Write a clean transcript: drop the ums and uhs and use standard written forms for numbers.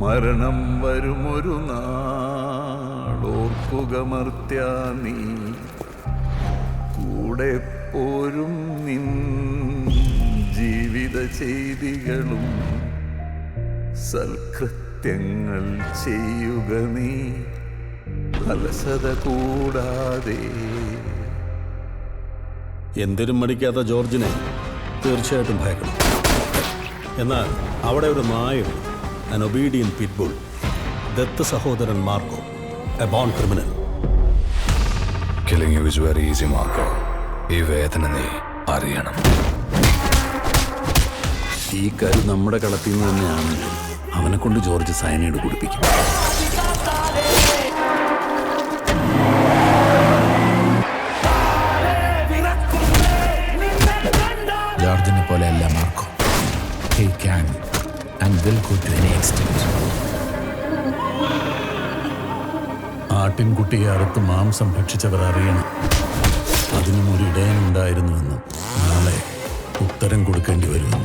മരണം വരുമൊരു നാളോർക്കുക മർത്യ നീ, കൂടെ പോരും നിൻ ജീവിത ചെയ്തികളും, സൽകൃത്യങ്ങൾ ചെയ്യുക നീ അലസത കൂടാതെ. എന്തിനും മടിക്കാത്ത ജോർജിനെ തീർച്ചയായിട്ടും ഭയക്കണം. എന്നാൽ അവിടെ ഒരു നായകൻ, an obedient pitbull, ദത്ത് സഹോദരൻ Marco, a born criminal. Killing you is very easy, Marco. ഈ വേദന നീ അറിയണം. ഈ കാര്യം നമ്മുടെ കളത്തിൽ നിന്ന് തന്നെയാണെങ്കിൽ അവനെ കൊണ്ട് ജോർജ് സയനൈഡ് കുടിപ്പിക്കും. ജോർജിനെ പോലെയല്ല Marco. He can and will go to any extent. ആട്ടിൻകുട്ടിയെ അറുത്ത് മാംസം ഭക്ഷിച്ചവർ അറിയണം അതിനും ഒരു ഇടയനുണ്ടായിരുന്നുവെന്നും നാളെ ഉത്തരം കൊടുക്കേണ്ടി വരുമെന്നും.